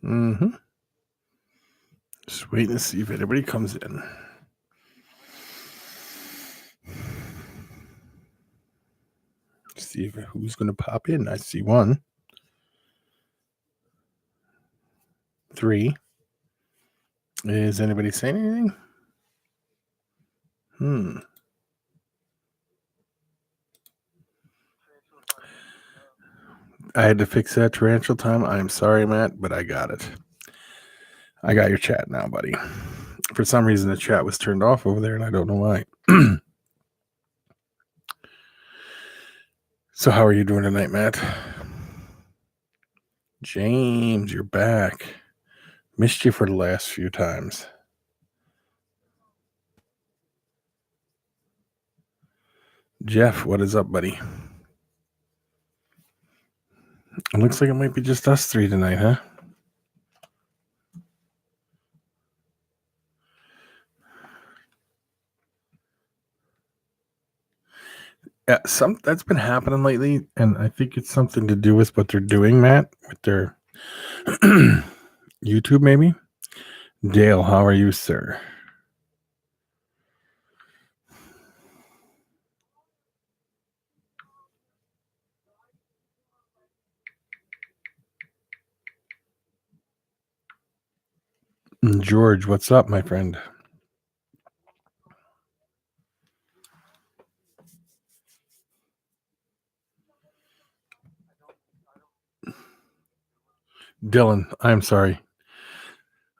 Mm-hmm. Just waiting to see if anybody comes in. See who's going to pop in. I see 1, 3. Is anybody saying anything? I had to fix that torrential time. I am sorry, Matt, but I got it. I got your chat now, buddy. For some reason, the chat was turned off over there, and I don't know why. So how are you doing tonight, Matt? James, you're back. Missed you for the last few times. Jeff, what is up, buddy? It looks like it might be just us 3 tonight, huh? Yeah, that's been happening lately, and I think it's something to do with what they're doing, Matt, with their YouTube, maybe. Dale, how are you, sir? George, what's up, my friend? Dylan, I'm sorry.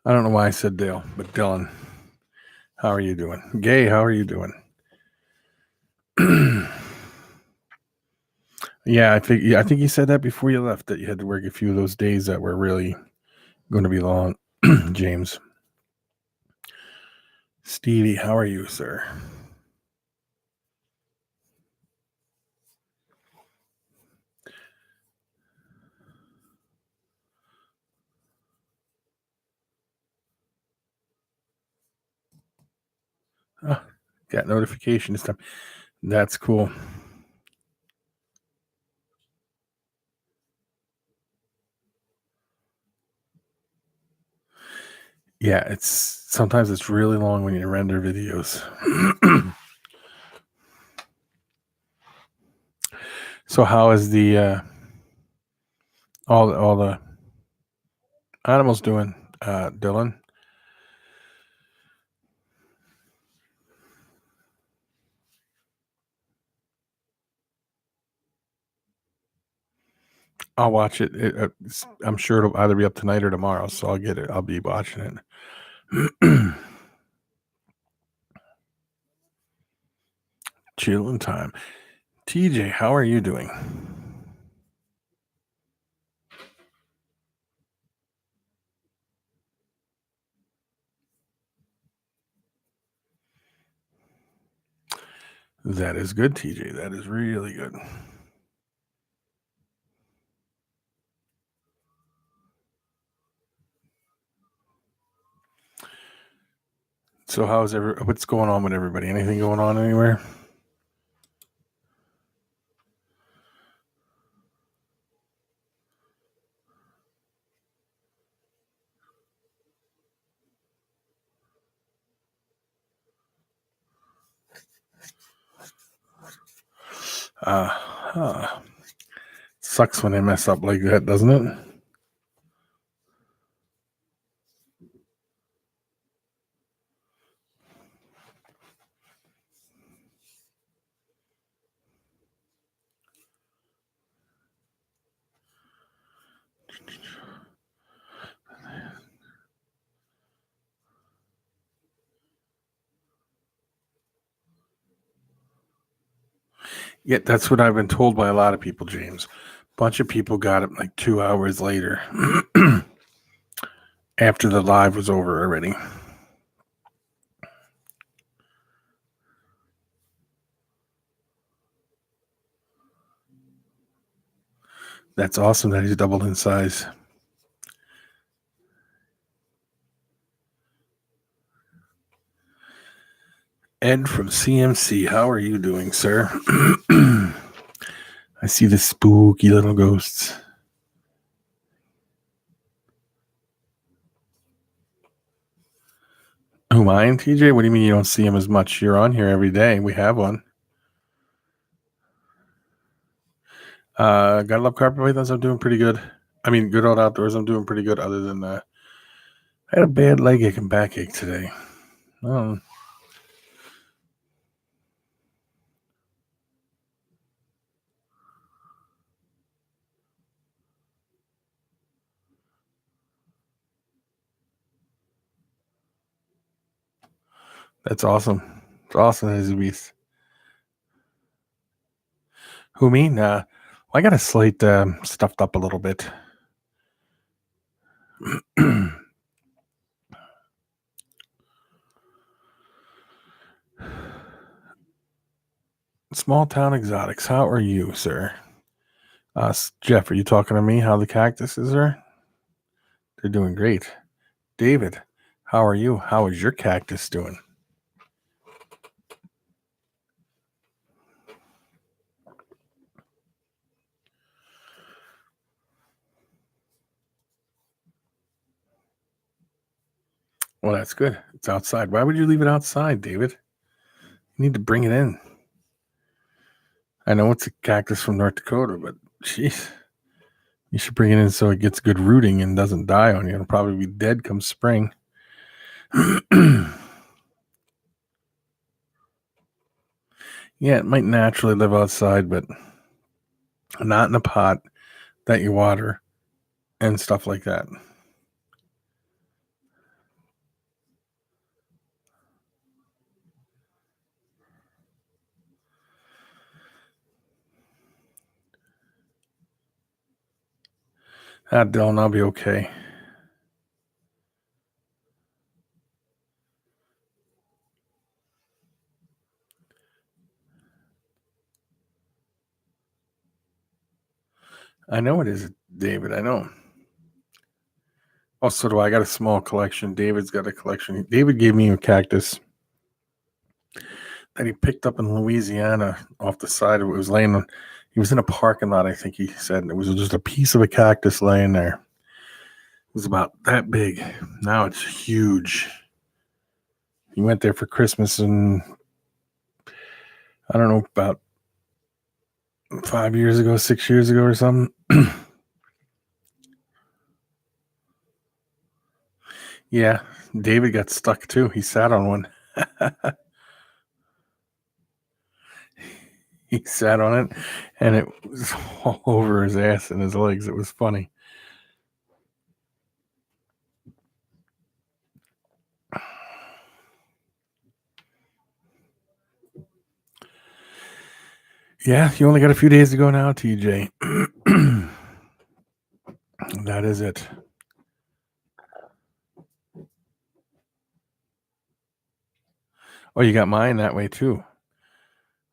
I don't know why I said Dale, but Dylan, how are you doing? Gay, how are you doing? Yeah, I think you said that before you left, that you had to work a few of those days that were really going to be long. James. Stevie, how are you, sir? Oh, got notification this time. That's cool. Yeah, sometimes it's really long when you render videos. So how is the all the animals doing, Dylan? I'll watch it. I'm sure it'll either be up tonight or tomorrow, so I'll get it. I'll be watching it. Chilling time. TJ, how are you doing? That is good, TJ. That is really good. So what's going on with everybody? Anything going on anywhere? Sucks when they mess up like that, doesn't it? Yeah, that's what I've been told by a lot of people, James. Bunch of people got it like 2 hours later after the live was over already. That's awesome that he's doubled in size. Ed from CMC, how are you doing, sir? I see the spooky little ghosts. Who, mine, TJ? What do you mean you don't see him as much? You're on here every day. We have one. Gotta love carpet pythons. I'm doing pretty good. I mean, good old outdoors. I'm doing pretty good. Other than I had a bad leg ache and backache today. Oh, that's awesome. It's awesome, as a beast. Who, me? I got a slate stuffed up a little bit. Small town exotics. How are you, sir? Jeff, are you talking to me? How the cactuses are? They're doing great. David, how are you? How is your cactus doing? Well, that's good. It's outside. Why would you leave it outside, David? You need to bring it in. I know it's a cactus from North Dakota, but jeez, you should bring it in so it gets good rooting and doesn't die on you. It'll probably be dead come spring. Yeah, it might naturally live outside, but not in a pot that you water and stuff like that. Dylan, I'll be okay. I know it is, David. I know. Oh, so do I. Got a small collection. David's got a collection. David gave me a cactus that he picked up in Louisiana off the side of it. Was laying on. He was in a parking lot, I think he said. And it was just a piece of a cactus laying there. It was about that big. Now it's huge. He went there for Christmas, and I don't know, about 5 years ago, 6 years ago or something. Yeah, David got stuck too. He sat on one. He sat on it, and it was all over his ass and his legs. It was funny. Yeah, you only got a few days to go now, TJ. That is it. Oh, you got mine that way too.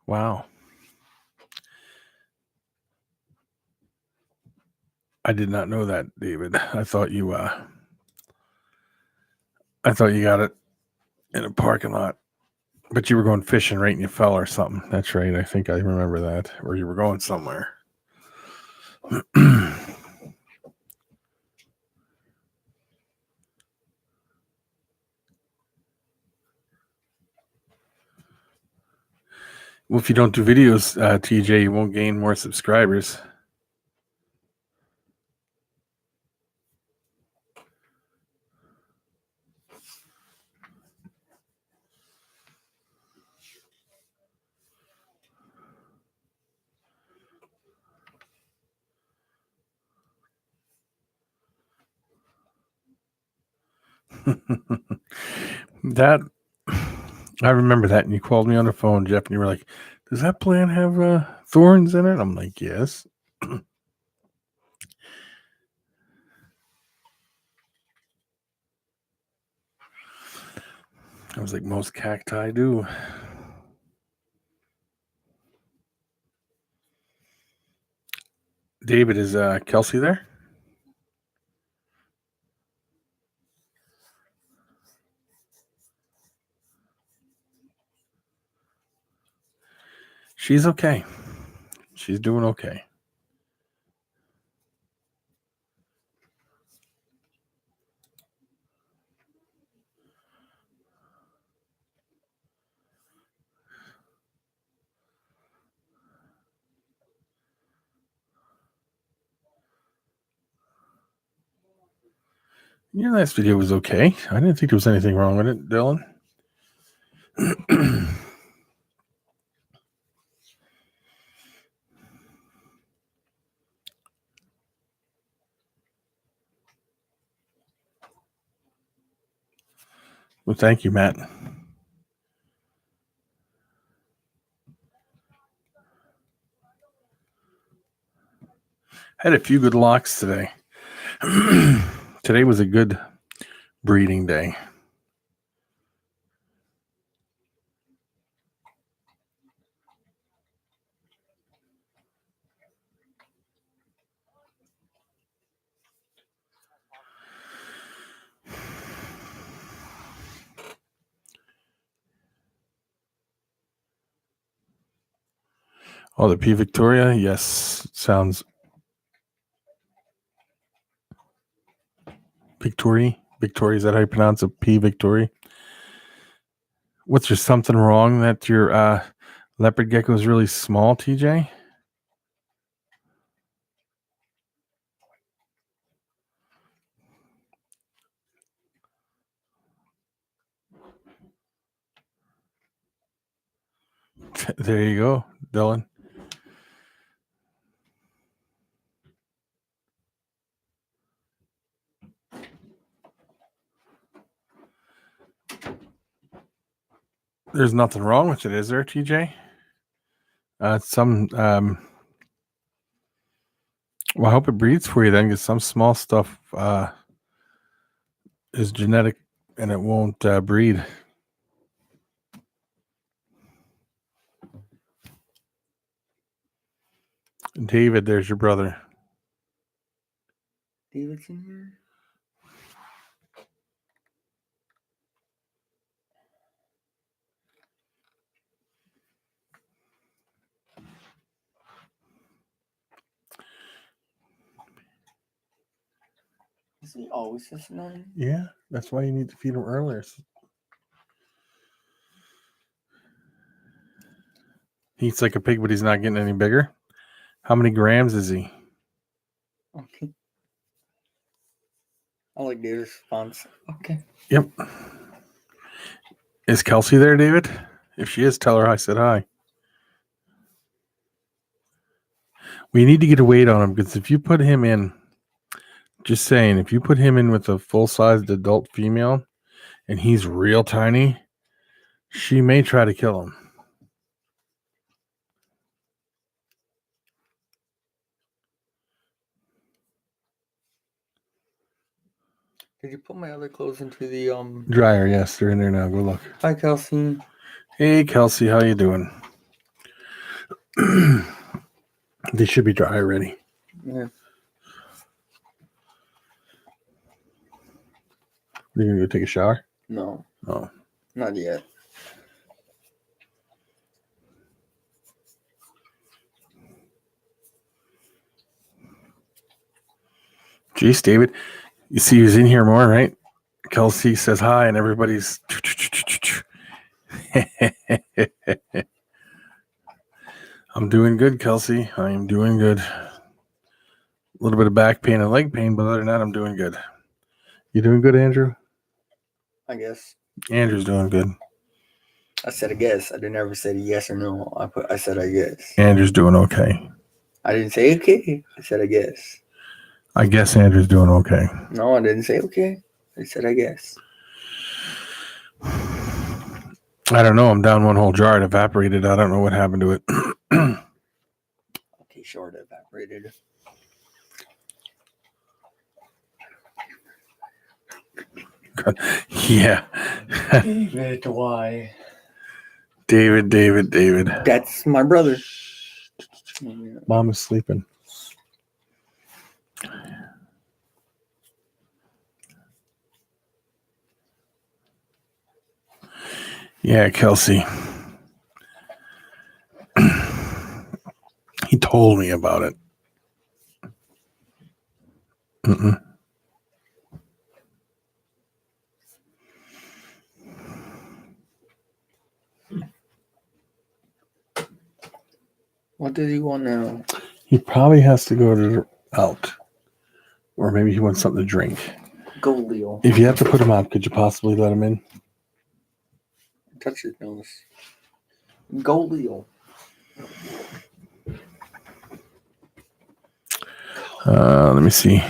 Wow. I did not know that, David. I thought you got it in a parking lot. But you were going fishing, right? And you fell or something. That's right. I think I remember that. Or you were going somewhere. Well, if you don't do videos, TJ, you won't gain more subscribers. That I remember that, and you called me on the phone, Jeff, and you were like, "Does that plant have thorns in it?" I'm like, "Yes." I was like, "Most cacti do." David, is Kelsey there? She's okay. She's doing okay. Your last video was okay. I didn't think there was anything wrong with it, Dylan. Well, thank you, Matt. Had a few good locks today. Today was a good breeding day. Oh, the P Victoria? Yes, sounds Victoria. Victoria, is that how you pronounce it? P Victoria. What's there something wrong that your leopard gecko is really small, TJ? There you go, Dylan. There's nothing wrong with it, is there, TJ? Well, I hope it breeds for you then, because some small stuff is genetic and it won't breed. David, there's your brother. David's in here? Is he always this annoying? Yeah, that's why you need to feed him earlier. He eats like a pig, but he's not getting any bigger. How many grams is he? Okay. I like David's response. Okay. Yep. Is Kelsey there, David? If she is, tell her I said hi. We need to get a weight on him, because if you put him in, just saying, if you put him in with a full-sized adult female and he's real tiny, she may try to kill him. Did you put my other clothes into the dryer? Yes, they're in there now. Go look. Hi, Kelsey. Hey, Kelsey, how you doing? They should be dry already. Yeah. You gonna go take a shower? No. Oh. Not yet. Jeez, David. You see who's in here more, right? Kelsey says hi, and everybody's. I'm doing good, Kelsey. I am doing good. A little bit of back pain and leg pain, but other than that, I'm doing good. You doing good, Andrew? I guess. Andrew's doing good. I said I guess. I didn't ever say yes or no. I said I guess. Andrew's doing okay. I didn't say okay. I said I guess. I guess Andrew's doing okay. No, I didn't say okay. I said I guess. I don't know. I'm down one whole jar. It evaporated. I don't know what happened to it. Okay, sure, it evaporated. Yeah. David, why? David. That's my brother. Mom is sleeping. Yeah, Kelsey. He told me about it. What does he want now? He probably has to go out. Or maybe he wants something to drink. Golio. If you have to put him out, could you possibly let him in? Touch his nose. Golio. Let me see.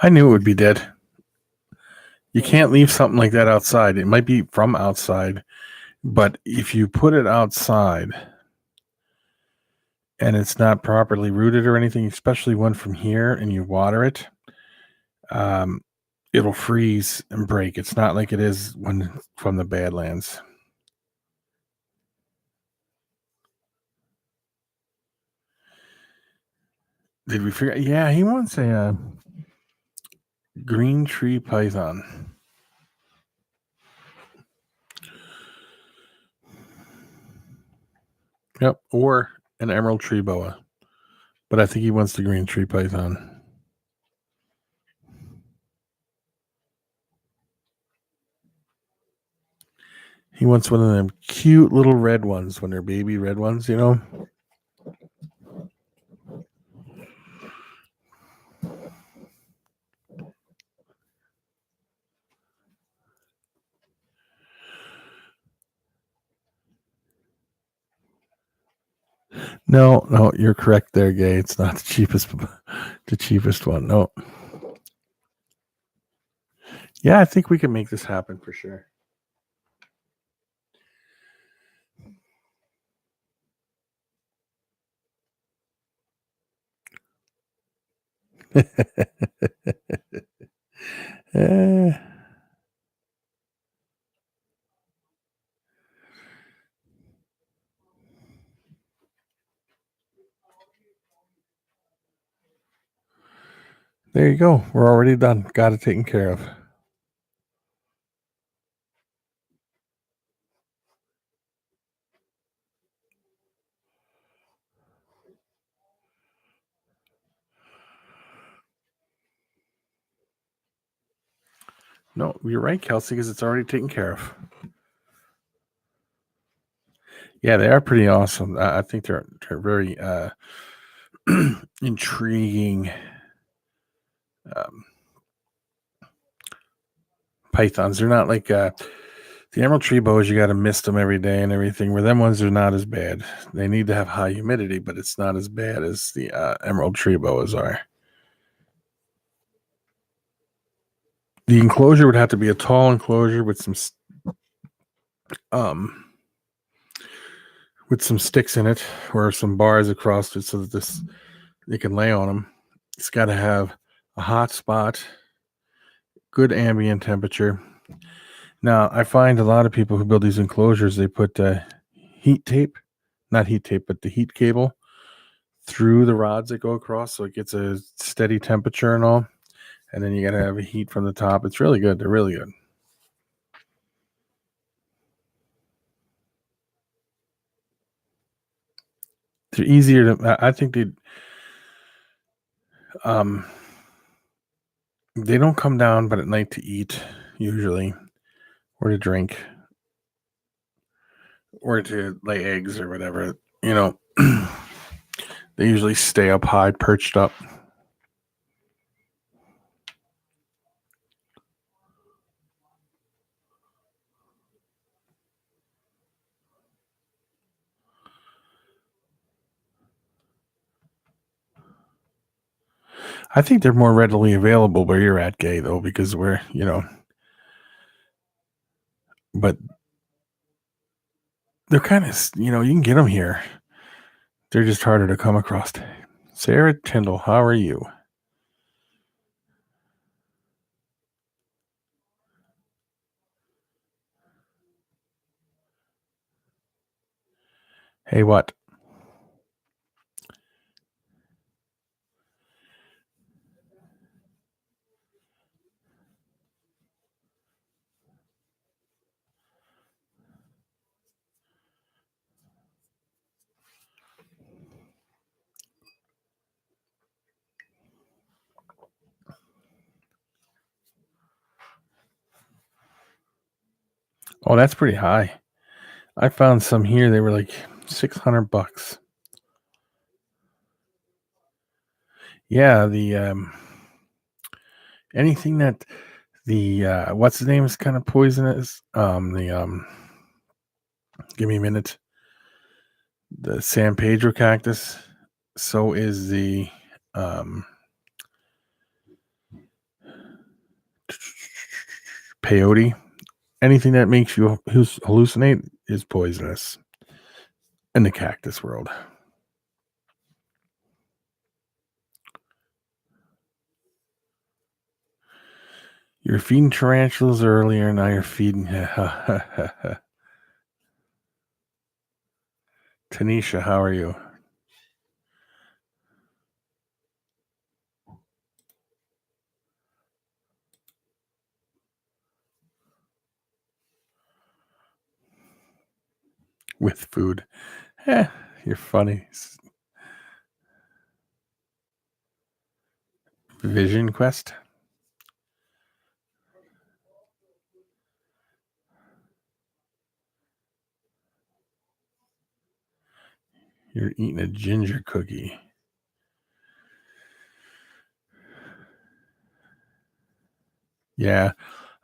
I knew it would be dead. You can't leave something like that outside. It might be from outside, but if you put it outside and it's not properly rooted or anything, especially one from here, and you water it, it'll freeze and break. It's not like it is when from the Badlands. Did we figure? Yeah, he wants a green tree python. Yep, or an emerald tree boa. But I think he wants the green tree python. He wants one of them cute little red ones when they're baby red ones, you know? No, you're correct there, Gay. It's not the cheapest one. No. Yeah, I think we can make this happen for sure. Eh. There you go. We're already done. Got it taken care of. No, you're right, Kelsey, because it's already taken care of. Yeah, they are pretty awesome. I think they're very intriguing pythons. They're not like the emerald tree boas. You got to mist them every day and everything. Where them ones are not as bad. They need to have high humidity, but it's not as bad as the emerald tree boas are. The enclosure would have to be a tall enclosure with some sticks in it or some bars across it so that you can lay on them. It's got to have a hot spot, good ambient temperature. Now, I find a lot of people who build these enclosures, they put heat tape, not heat tape, but the heat cable through the rods that go across so it gets a steady temperature and all. And then you got to have a heat from the top. It's really good. They're really good. They're easier to, I think they don't come down but at night to eat usually, or to drink, or to lay eggs or whatever, you know. They usually stay up high, perched up. I think they're more readily available where you're at, Gay, though, because we're, you know, but they're kind of, you know, you can get them here. They're just harder to come across. Sarah Tyndall, how are you? Hey, what? Oh, that's pretty high. I found some here. They were like $600. Yeah, the Anything that the what's the name is kind of poisonous. Give me a minute. The San Pedro cactus. So is the peyote. Anything that makes you hallucinate is poisonous in the cactus world. You're feeding tarantulas earlier, now you're feeding. Tanisha, how are you? With food. You're funny. Vision Quest. You're eating a ginger cookie. Yeah.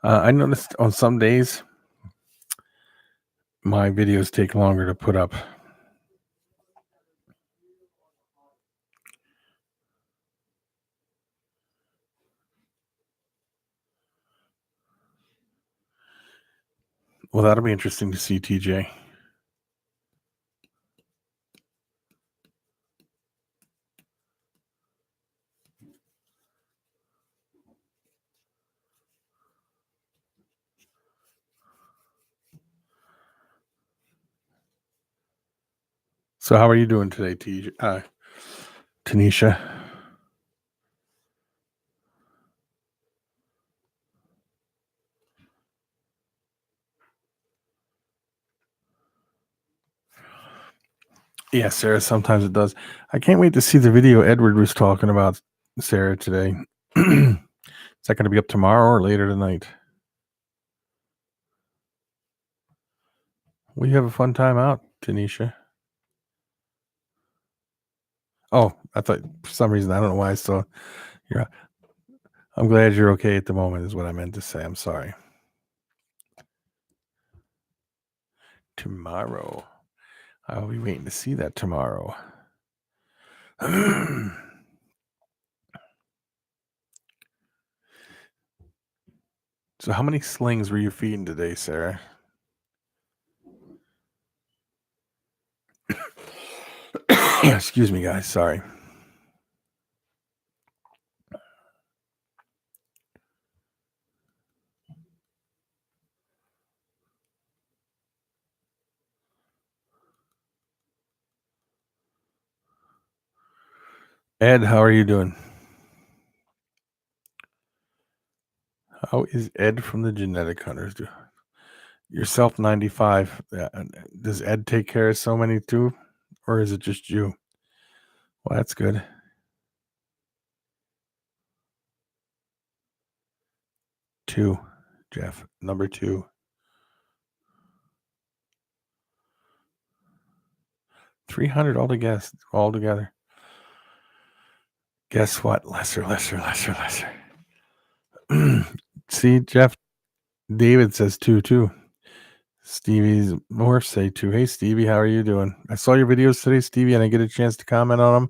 I noticed on some days my videos take longer to put up. Well, that'll be interesting to see, TJ. So how are you doing today, TJ? Tanisha? Yeah, Sarah, sometimes it does. I can't wait to see the video Edward was talking about, Sarah, today. Is that going to be up tomorrow or later tonight? We have a fun time out, Tanisha. Oh, I thought for some reason, I don't know why I saw you're. I'm glad you're okay at the moment, is what I meant to say. I'm sorry. Tomorrow. I'll be waiting to see that tomorrow. So how many slings were you feeding today, Sarah? Excuse me, guys. Sorry. Ed, how are you doing? How is Ed from the Genetic Hunters do? Yourself 95. Does Ed take care of so many too? Or is it just you? Well, that's good. Two, Jeff. Number 2. 300 altogether. Guess what? Lesser. See, Jeff, David says 2 too. Stevie's Morph say 2. Hey, Stevie, how are you doing? I saw your videos today, Stevie, and I get a chance to comment on them.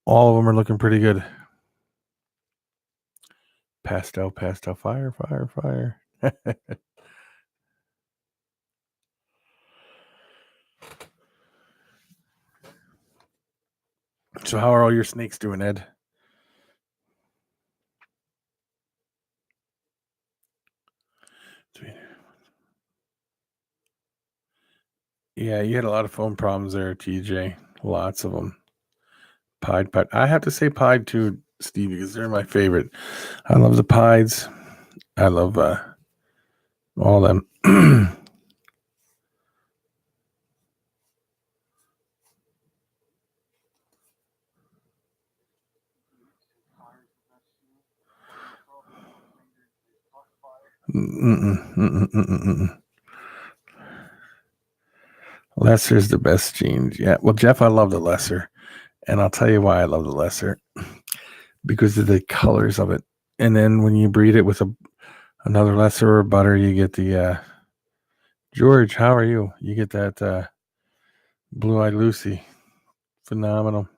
All of them are looking pretty good. Pastel, fire. So how are all your snakes doing, Ed? Yeah, you had a lot of phone problems there, TJ. Lots of them. Pied. I have to say Pied too, Stevie, because they're my favorite. I love the Pieds. I love all them. Lesser's the best jeans. Yeah. Well, Jeff, I love the lesser. And I'll tell you why I love the lesser. Because of the colors of it. And then when you breed it with another lesser or butter, you get the George. How are you? You get that Blue-eyed Lucy. Phenomenal.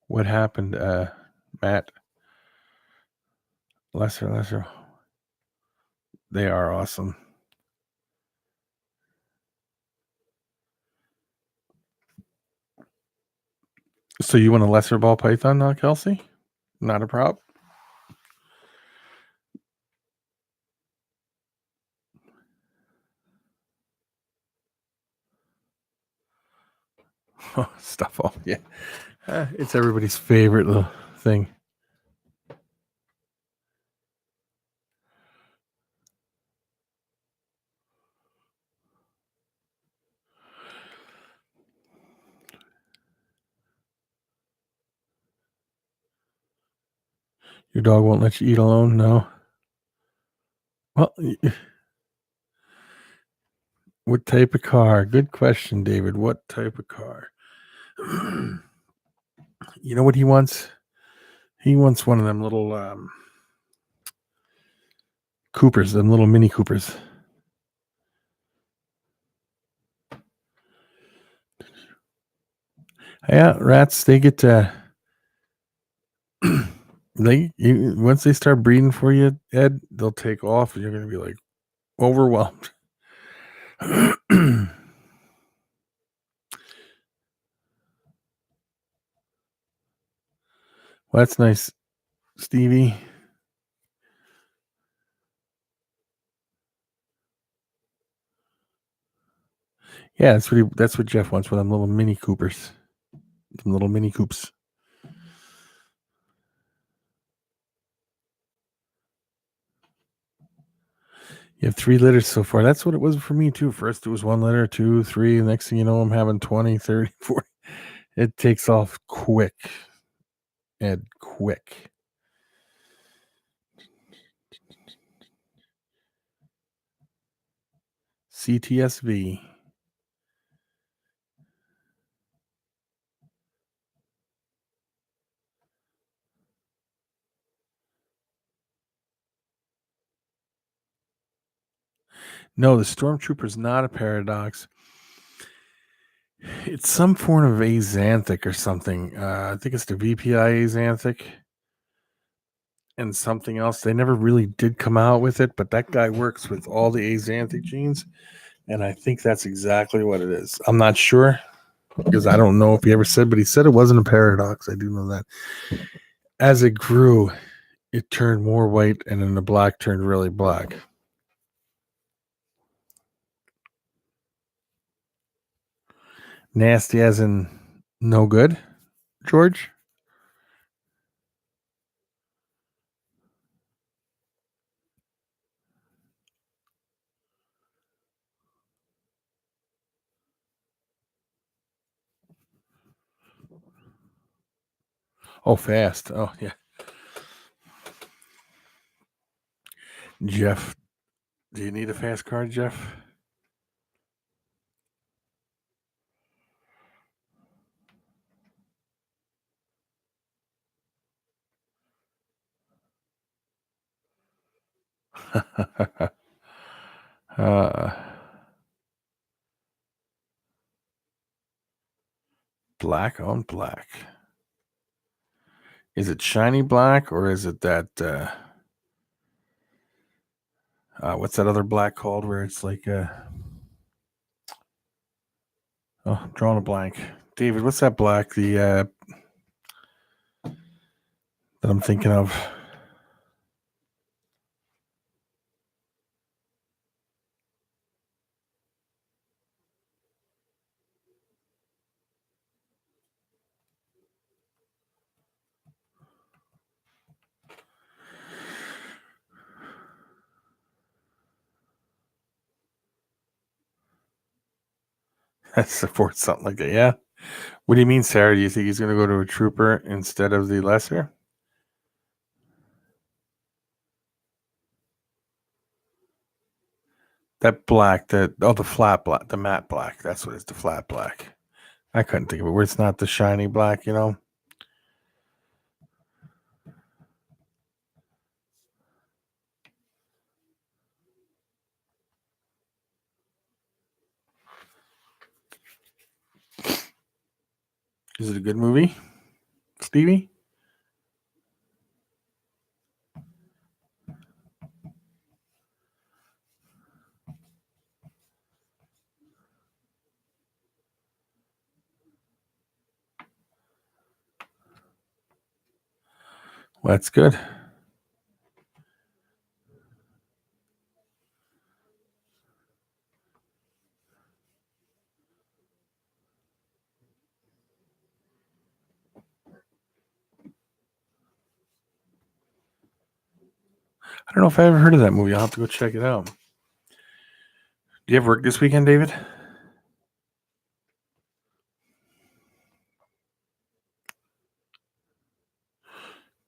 What happened, Matt? Lesser. They are awesome. So you want a lesser ball python now, Kelsey? Not a problem. Stuff off. Yeah. It's everybody's favorite little thing. Your dog won't let you eat alone? No. Well, what type of car? Good question, David. What type of car? You know what he wants? He wants one of them little Coopers, them little Mini Coopers. Yeah, rats, they get once they start breeding for you, Ed, they'll take off and you're going to be like overwhelmed. Well, that's nice, Stevie. Yeah, that's what Jeff wants with them little Mini Coopers. Them little Mini Coops. You have 3 litters so far. That's what it was for me too. First it was 1 litter, 2, 3. The next thing you know, I'm having 20, 30, 40. It takes off quick. Ed, quick. CTSV. No, the Stormtrooper is not a paradox. It's some form of axanthic or something. I think it's the VPI axanthic and something else. They never really did come out with it, but that guy works with all the axanthic genes, and I think that's exactly what it is. I'm not sure because I don't know if he ever said, but he said it wasn't a paradox. I do know that. As it grew, it turned more white, and then the black turned really black. Nasty as in no good, George? Oh, fast. Oh, yeah. Jeff, do you need a fast car, Jeff? Black on black. Is it shiny black or is it that what's that other black called where it's like oh, I'm drawing a blank. David, what's that black that I'm thinking of? That's support something like that. Yeah. What do you mean, Sarah? Do you think he's going to go to a trooper instead of the lesser? That black, the flat black, the matte black. That's what it's the flat black. I couldn't think of it. Where it's not the shiny black, you know. Is it a good movie, Stevie? Well, that's good. I don't know if I ever heard of that movie. I'll have to go check it out. Do you have work this weekend, David?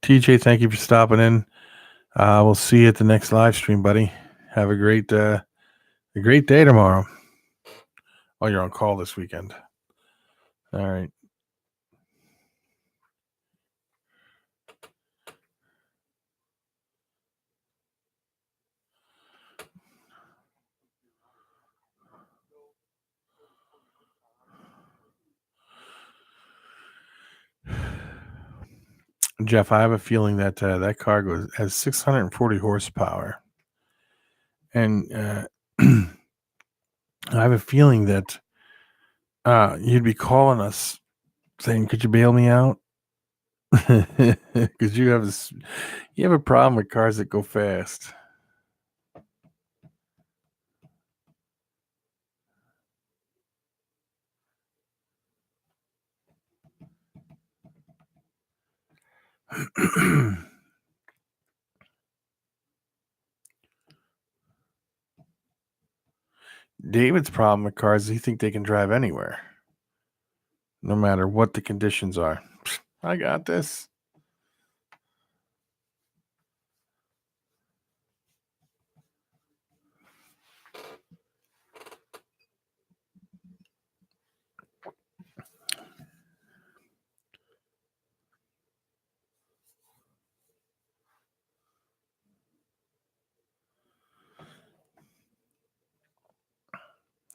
TJ, thank you for stopping in. We'll see you at the next live stream, buddy. Have a great day tomorrow. Oh, you're on call this weekend. All right. Jeff, I have a feeling that that car has 640 horsepower, and I have a feeling that you'd be calling us saying, "Could you bail me out?" Because you have a problem with cars that go fast. David's problem with cars is he think they can drive anywhere, no matter what the conditions are. I got this.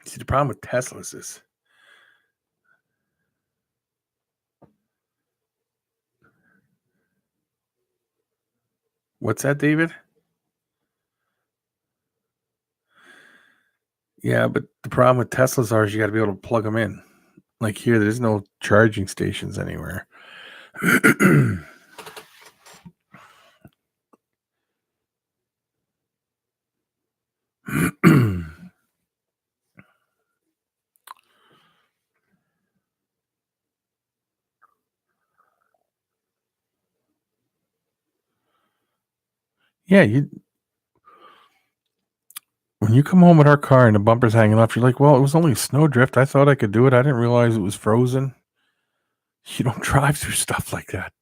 See, the problem with Teslas is what's that, David? Yeah, but the problem with Teslas is you got to be able to plug them in. Like here, there's no charging stations anywhere. Yeah, when you come home with our car and the bumper's hanging off, you're like, well, it was only a snowdrift. I thought I could do it. I didn't realize it was frozen. You don't drive through stuff like that.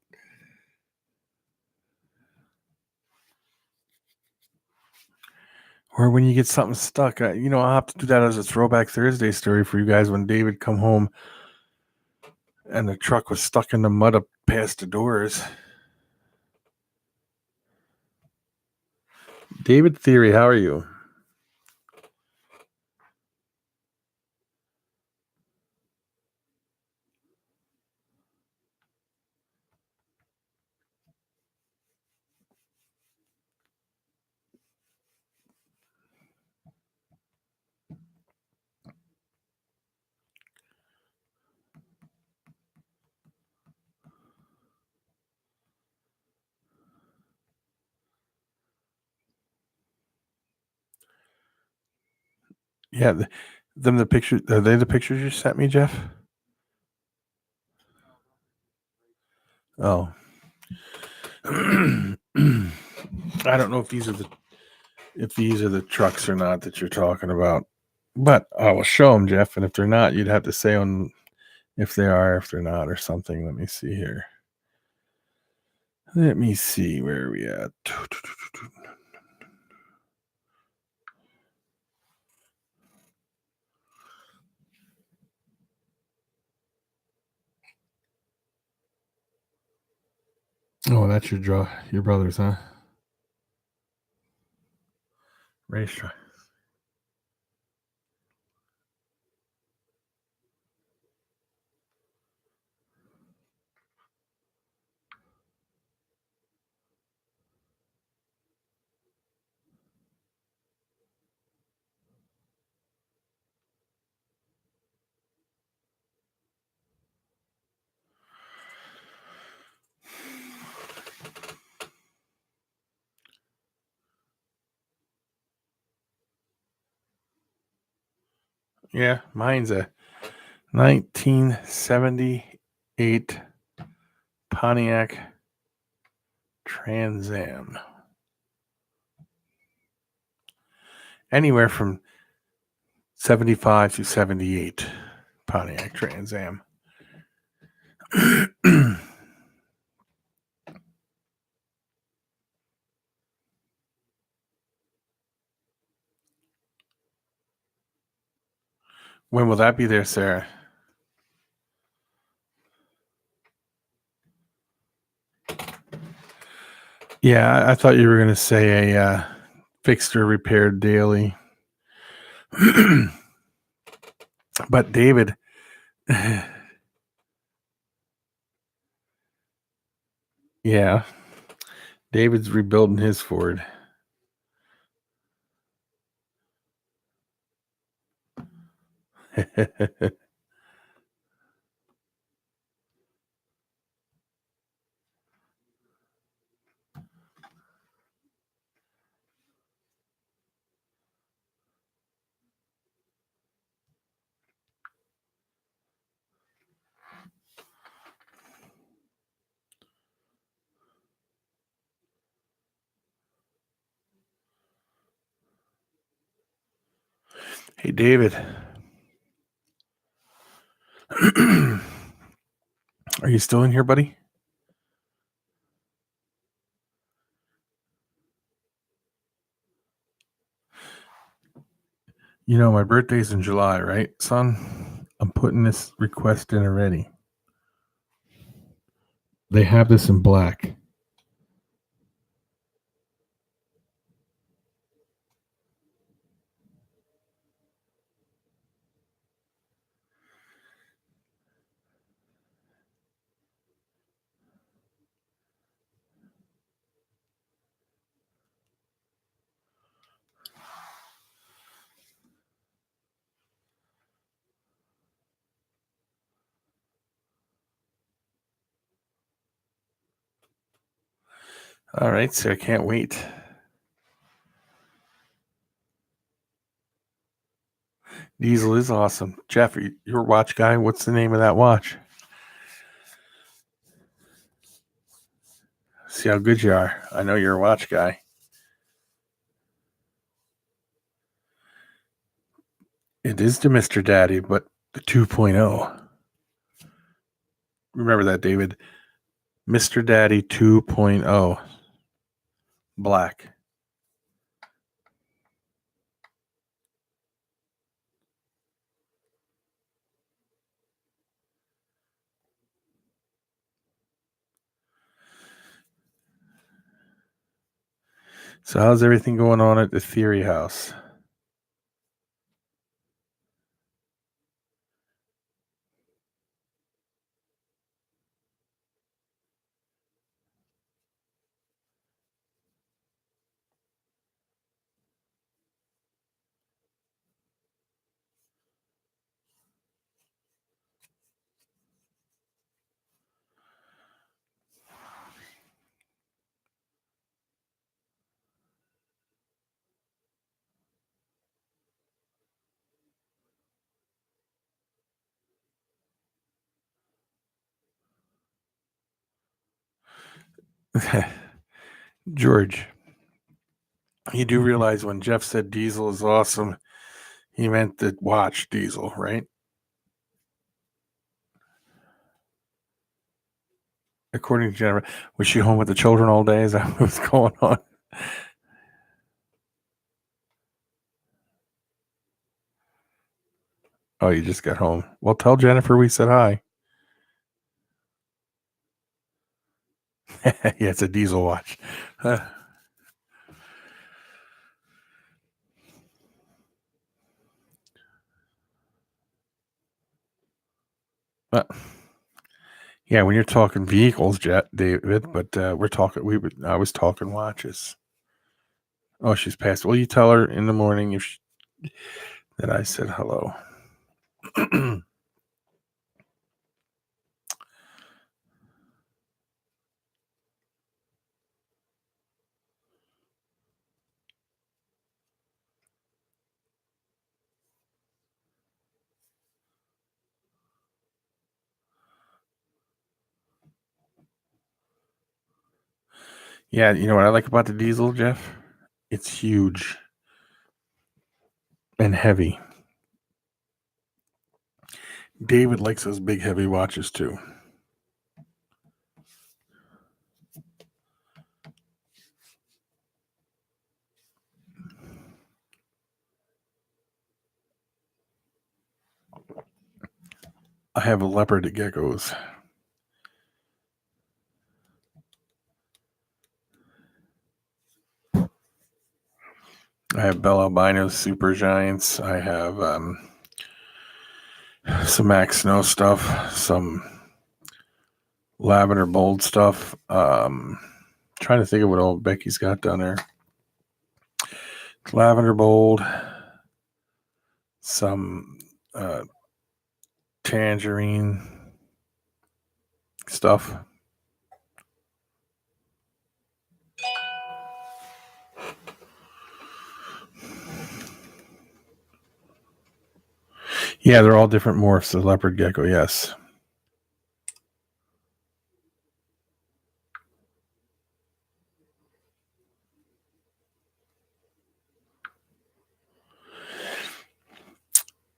Or when you get something stuck, I'll have to do that as a Throwback Thursday story for you guys when David come home and the truck was stuck in the mud up past the doors. David Theory, how are you? Yeah, the pictures, are they the pictures you sent me, Jeff? Oh. I don't know if these are the trucks or not that you're talking about, but I will show them, Jeff. And if they're not, you'd have to say on if they are, if they're not, or something. Let me see here. Let me see where are we at. Oh, that's your brothers, huh? Racetrack. Yeah, mine's a 1978 Pontiac Trans Am. Anywhere from 75 to 78 Pontiac Trans Am. When will that be there, Sarah? Yeah, I thought you were going to say a fixed or repaired daily. But David, yeah, David's rebuilding his Ford. Hey, David. Are you still in here, buddy? You know, my birthday's in July, right, son? I'm putting this request in already. They have this in black. All right, so I can't wait. Diesel is awesome. Jeff, you're a watch guy. What's the name of that watch? See how good you are. I know you're a watch guy. It is the Mr. Daddy, but the 2.0. Remember that, David. Mr. Daddy 2.0. Black. So how's everything going on at the Theory House? George, you do realize when Jeff said Diesel is awesome, he meant the watch Diesel, right? According to Jennifer, was she home with the children all day? Is that what was going on? Oh, you just got home. Well, tell Jennifer we said hi. Yeah, it's a Diesel watch. Uh, yeah, when you're talking vehicles, David, but we're talking. I was talking watches. Oh, she's passed. Well, you tell her in the morning that I said hello. Yeah, you know what I like about the diesel, Jeff? It's huge and heavy. David likes those big, heavy watches too. I have a leopard geckos. I have Bell Albinos super giants. I have some Max Snow stuff, some lavender bold stuff. Trying to think of what old Becky's got down there. Lavender bold, some tangerine stuff. Yeah, they're all different morphs. The leopard gecko, yes.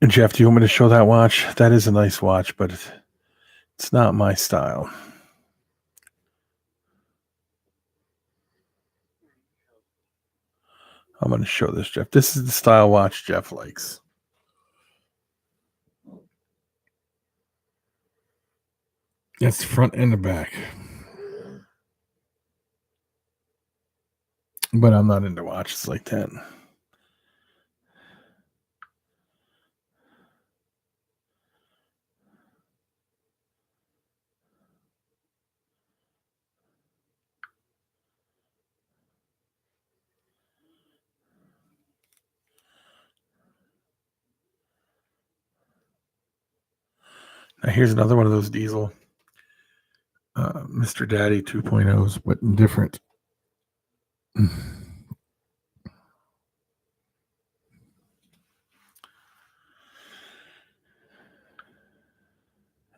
And Jeff, do you want me to show that watch? That is a nice watch, but it's not my style. I'm going to show this, Jeff. This is the style watch Jeff likes. That's the front and the back. But I'm not into watches like that. Now here's another one of those diesel Mr. Daddy 2.0s, but different. And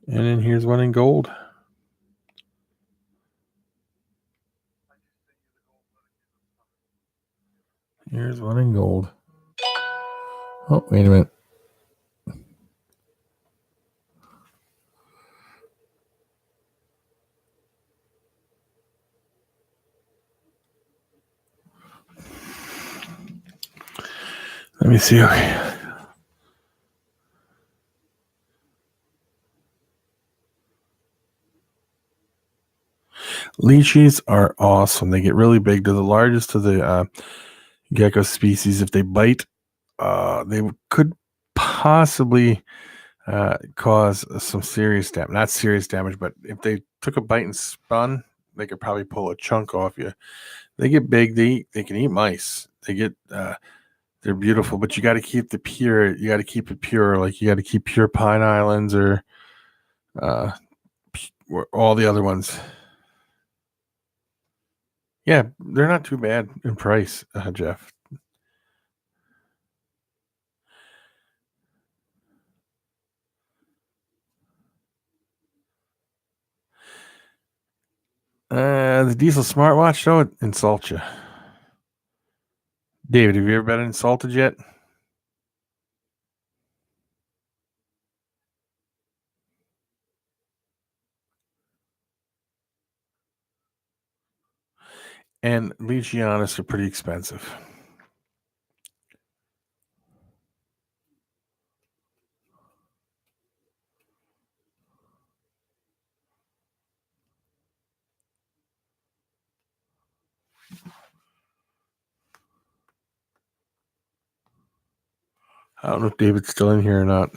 then here's one in gold. Here's one in gold. Oh, wait a minute. Let me see. Okay. Lychees are awesome. They get really big. They're the largest of the gecko species. If they bite, they could possibly cause some serious damage. Not serious damage, but if they took a bite and spun, they could probably pull a chunk off you. They get big. They can eat mice. They get they're beautiful, but you got to keep the pure. You got to keep it pure. Like you got to keep pure Pine Islands or all the other ones. Yeah, they're not too bad in price, Jeff. The diesel smartwatch, though, it insults you. David, have you ever been insulted yet? And Legionis are pretty expensive. I don't know if David's still in here or not.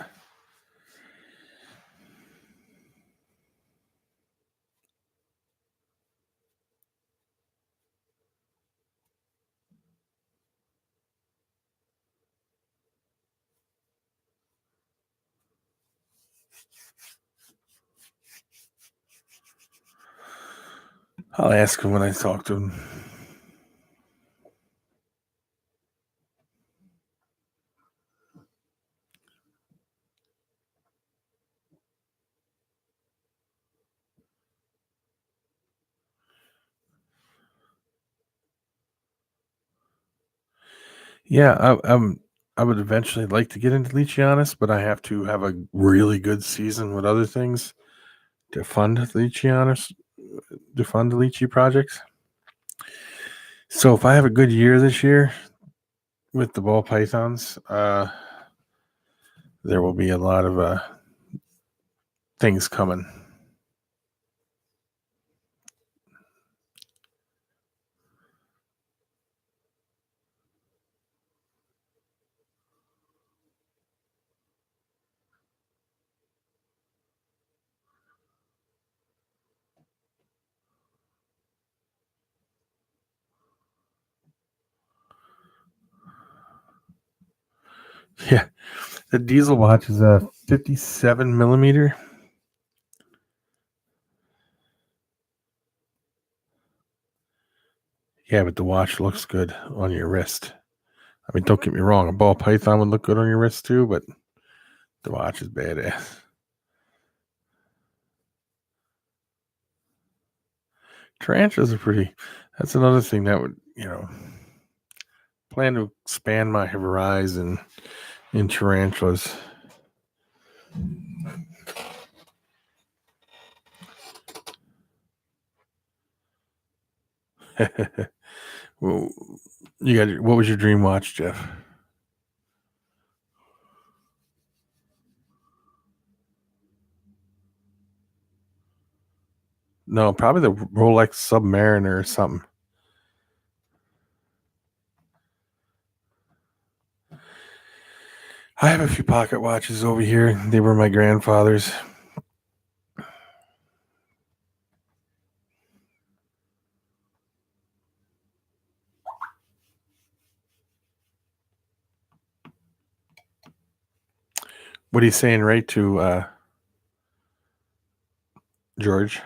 I'll ask him when I talk to him. Yeah, I would eventually like to get into Lycianus, but I have to have a really good season with other things to fund Lycianus, to fund the Lychee projects. So if I have a good year this year with the ball pythons, there will be a lot of things coming. Yeah, the diesel watch is a 57 millimeter. Yeah, but the watch looks good on your wrist. I mean, don't get me wrong, a ball python would look good on your wrist too, but the watch is badass. Tarantulas are pretty. That's another thing that would, plan to expand my horizon in tarantulas. Well, what was your dream watch, Jeff? No, probably the Rolex Submariner or something. I have a few pocket watches over here. They were my grandfather's. What are you saying, right to George?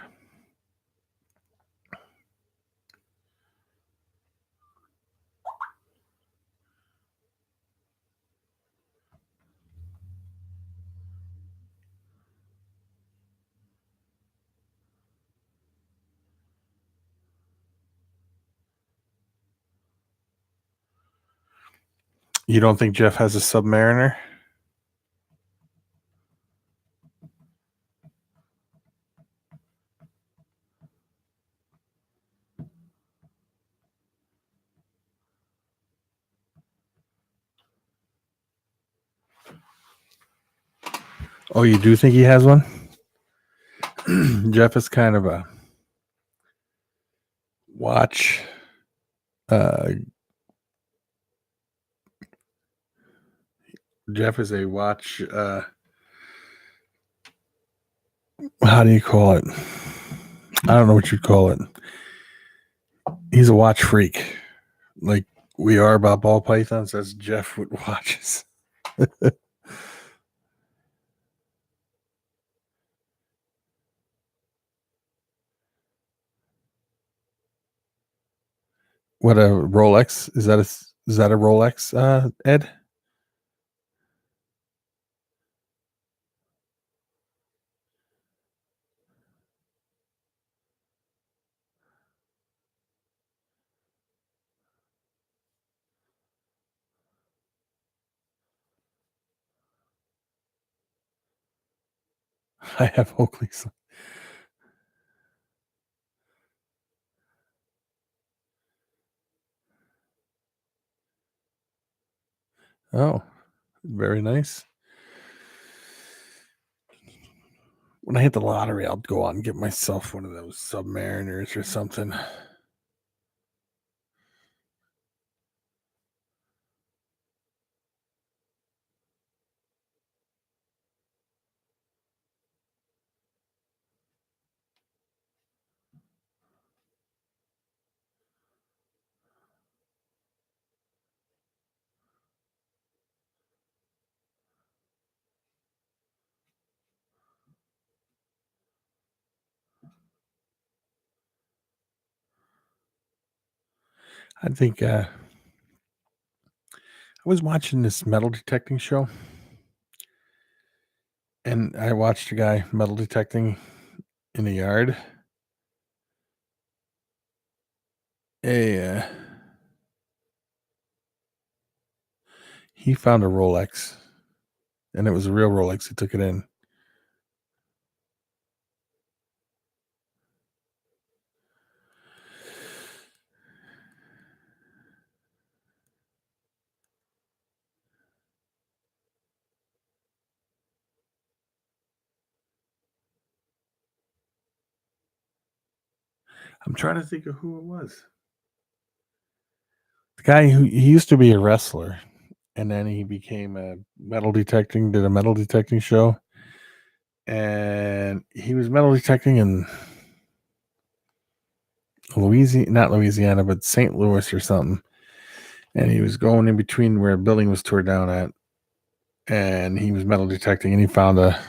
You don't think Jeff has a Submariner? Oh, you do think he has one? Jeff is kind of a watch. Jeff is a watch. How do you call it? I don't know what you'd call it. He's a watch freak, like we are about ball pythons. That's Jeff with watches. What a Rolex is that? Is that a Rolex, Ed? I have Oakley's. Oh, very nice. When I hit the lottery, I'll go out and get myself one of those Submariners or something. I think I was watching this metal detecting show, and I watched a guy metal detecting in the yard. A He found a Rolex, and it was a real Rolex. He took it in. I'm trying to think of who it was. The guy who he used to be a wrestler, and then he became did a metal detecting show, and he was metal detecting in not Louisiana, but St. Louis or something. And he was going in between where a building was tore down at, and he was metal detecting, and he found a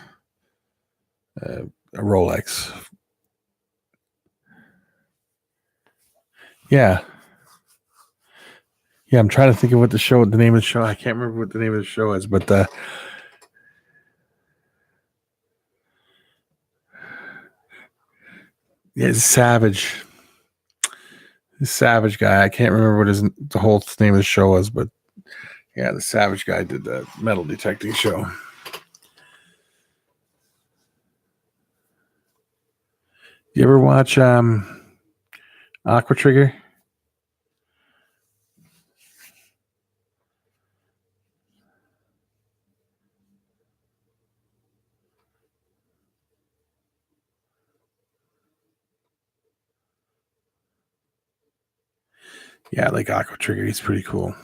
Rolex. Yeah. Yeah, I'm trying to think of the name of the show. I can't remember what the name of the show is, but it's Savage. The Savage guy. I can't remember what the whole name of the show was, but yeah, the Savage guy did the metal detecting show. You ever watch Aqua Trigger? Yeah, I like Aqua Trigger. He's pretty cool.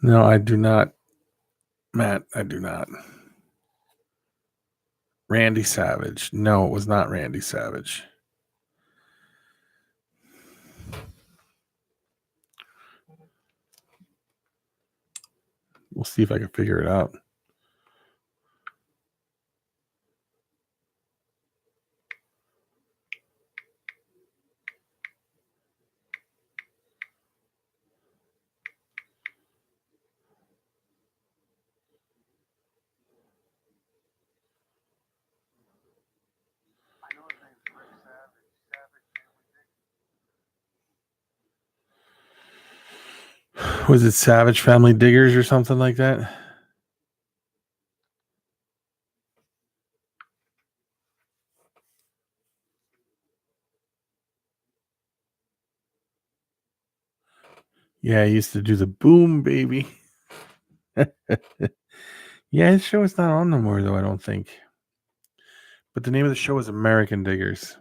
No, I do not. Matt, I do not. Randy Savage. No, it was not Randy Savage. We'll see if I can figure it out. Was it Savage Family Diggers or something like that? Yeah, I used to do the Boom Baby. Yeah, his show is not on no more, though, I don't think. But the name of the show is American Diggers.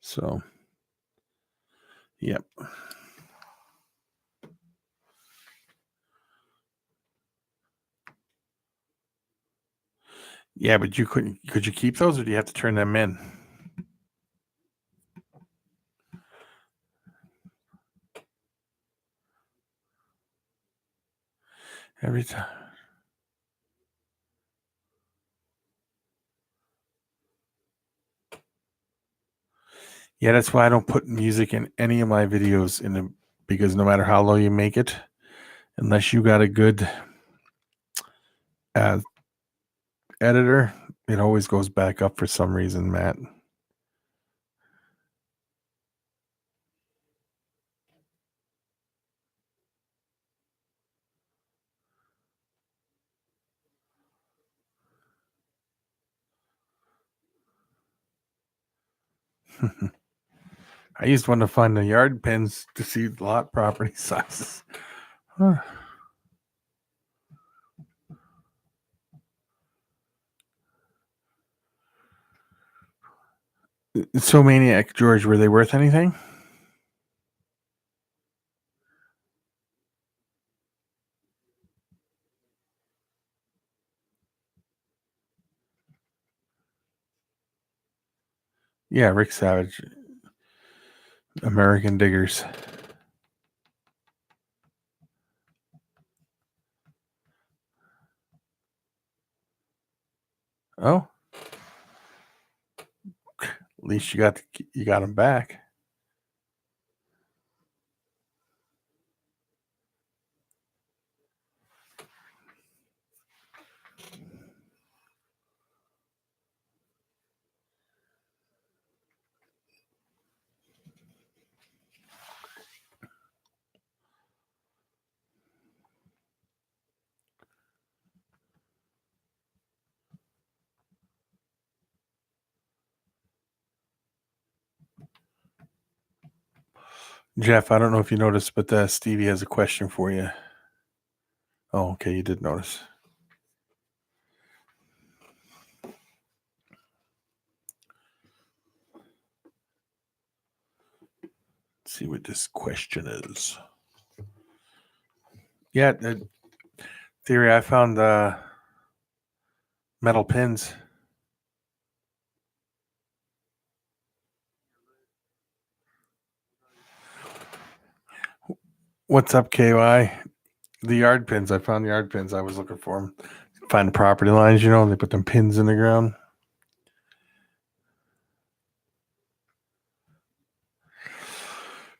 So, yep. Yeah, but could you keep those, or do you have to turn them in? Every time. Yeah, that's why I don't put music in any of my videos because no matter how low you make it, unless you got a good uh, editor, it always goes back up for some reason, Matt. I used one to find the yard pins to see lot property sizes. Huh. So Maniac George, were they worth anything? Yeah, Rick Savage, American Diggers. Oh, at least you got them back. Jeff, I don't know if you noticed, but Stevie has a question for you. Oh, okay, you did notice. Let's see what this question is. Yeah, Theory, I found metal pins. What's up, KY? The yard pins. I found yard pins. I was looking for them. Find the property lines, and they put them pins in the ground.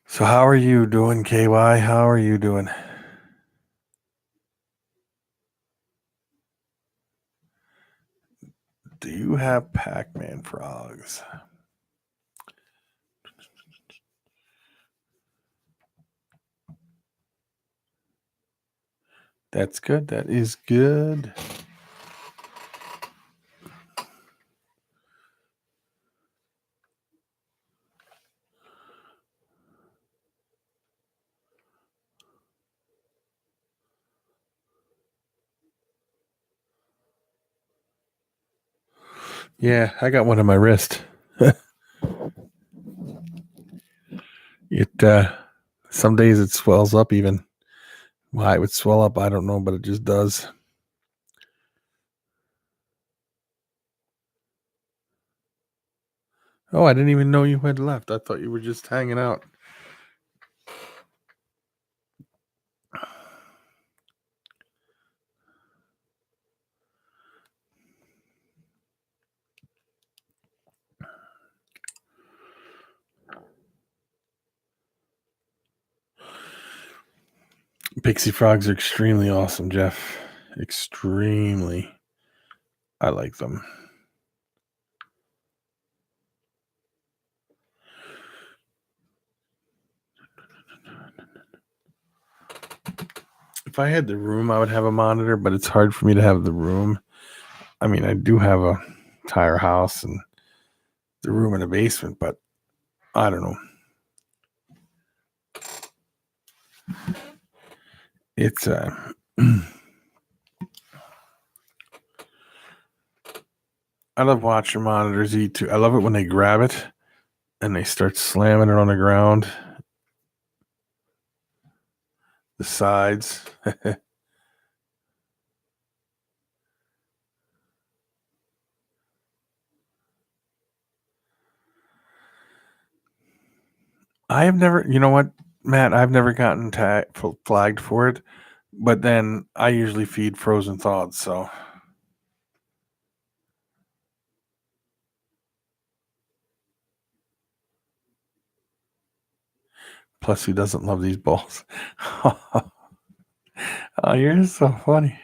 So how are you doing, KY? How are you doing? Do you have Pac-Man frogs? That's good. That is good. Yeah, I got one on my wrist. Some days it swells up even. Why it would swell up, I don't know, but it just does. Oh, I didn't even know you had left. I thought you were just hanging out. Pixie frogs are extremely awesome, Jeff. Extremely. I like them. If I had the room, I would have a monitor, but it's hard for me to have the room. I mean, I do have a entire house and the room in the basement, but I don't know. It's I love watching monitors eat too. I love it when they grab it and they start slamming it on the ground. The sides. I have never, you know what, Matt, I've never gotten flagged for it, but then I usually feed frozen thawed, so. Plus, who doesn't love these balls? Oh, you're so funny.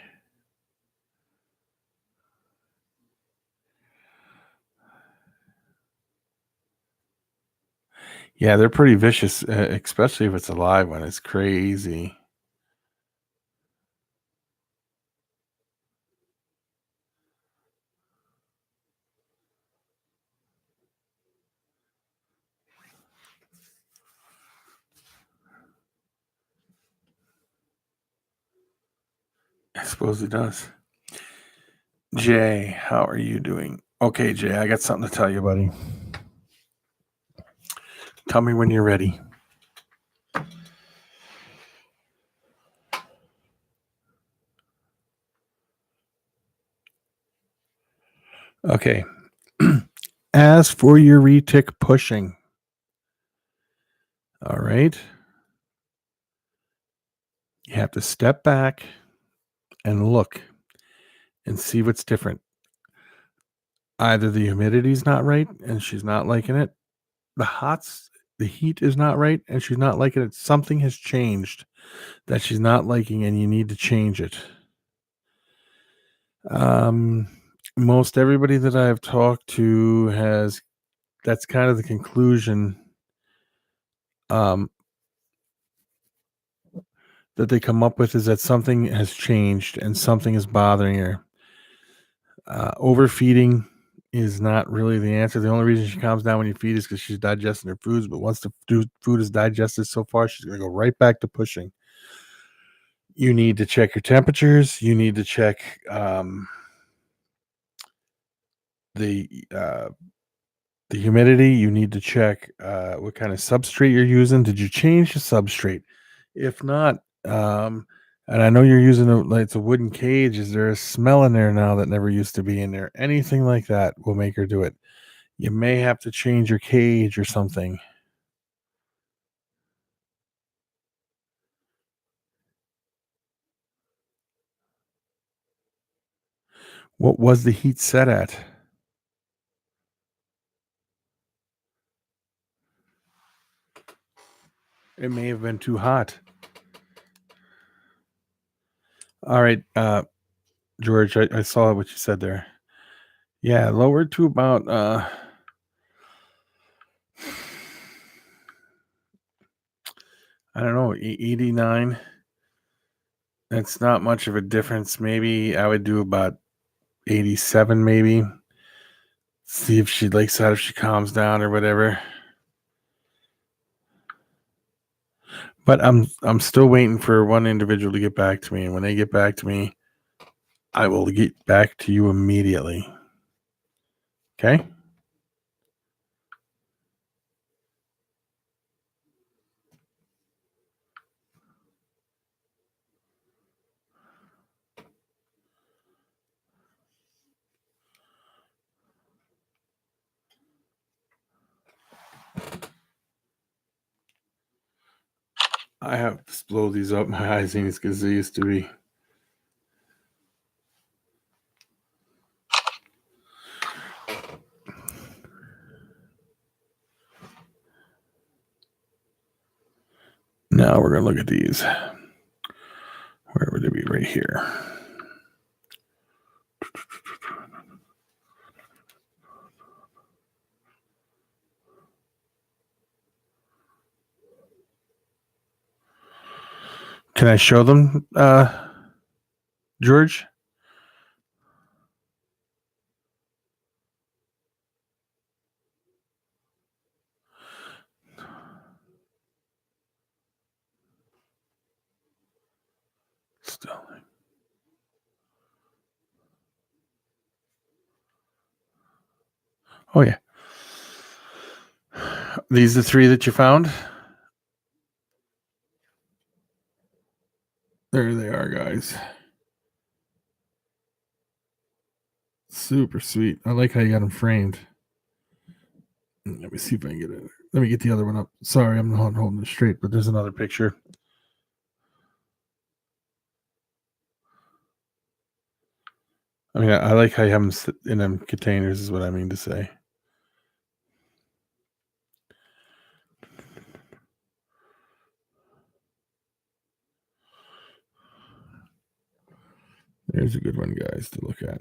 Yeah, they're pretty vicious, especially if it's a live one. It's crazy. I suppose it does. Jay, how are you doing? Okay, Jay, I got something to tell you, buddy. Tell me when you're ready. Okay. As for your retic pushing, all right, you have to step back and look and see what's different. Either the humidity's not right and she's not liking it, the heat is not right and she's not liking it. Something has changed that she's not liking and you need to change it. Most everybody that I've talked to that's kind of the conclusion that they come up with, is that something has changed and something is bothering her. Overfeeding is not really the answer. The only reason she calms down when you feed is because she's digesting her foods. But once the food is digested so far, she's going to go right back to pushing. You need to check your temperatures. You need to check the humidity. You need to check what kind of substrate you're using. Did you change the substrate? If not, and I know you're using it's a wooden cage. Is there a smell in there now that never used to be in there? Anything like that will make her do it. You may have to change your cage or something. What was the heat set at? It may have been too hot. All right, George, I saw what you said there. Yeah, lower to about I don't know, 89. That's not much of a difference. Maybe I would do about 87, maybe. See if she likes that, if she calms down or whatever. But I'm still waiting for one individual to get back to me, and when they get back to me, I will get back to you immediately. Okay? I have to blow these up. My eyes ain't as good as they used to be. Now we're going to look at these. Where would it be? Right here. Can I show them, George? Still. Oh, yeah. These are the three that you found? There they are, guys. Super sweet. I like how you got them framed. Let me see if I can get it. Let me get the other one up. Sorry, I'm not holding it straight, but there's another picture. I mean, I like how you have them sit in them containers, is what I mean to say. There's a good one, guys, to look at.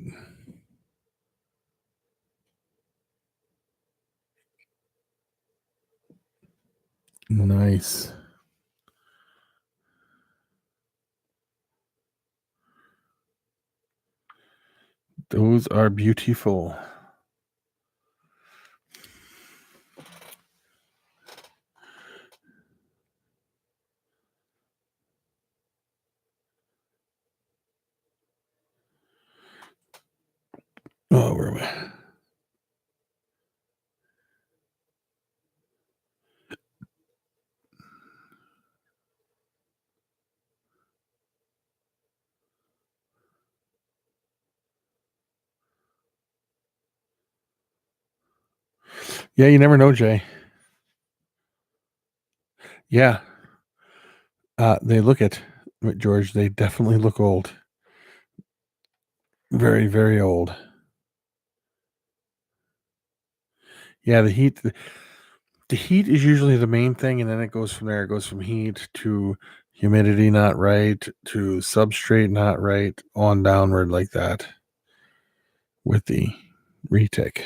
Nice. Those are beautiful. Oh, where am I? Yeah, you never know, Jay. Yeah. They look at George. They definitely look old. Very, very old. Yeah, the heat is usually the main thing, and then it goes from there. It goes from heat to humidity not right to substrate not right, on downward like that with the retic.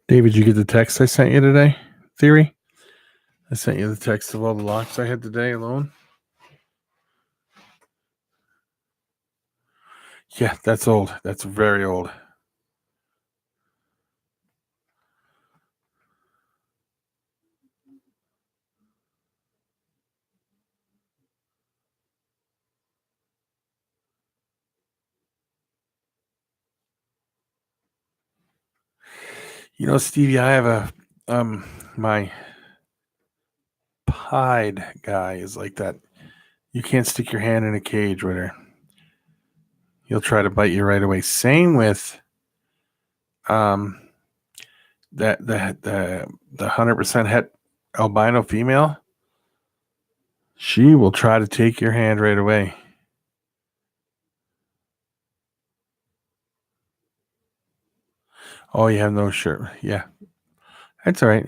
David, you get the text I sent you today? Theory? I sent you the text of all the locks I had today alone. Yeah, that's old. That's very old. You know, Stevie, I have a my Pied guy is like that. You can't stick your hand in a cage with her. He'll try to bite you right away. Same with um the 100% het albino female. She will try to take your hand right away. Oh, you have no shirt. Yeah, that's all right.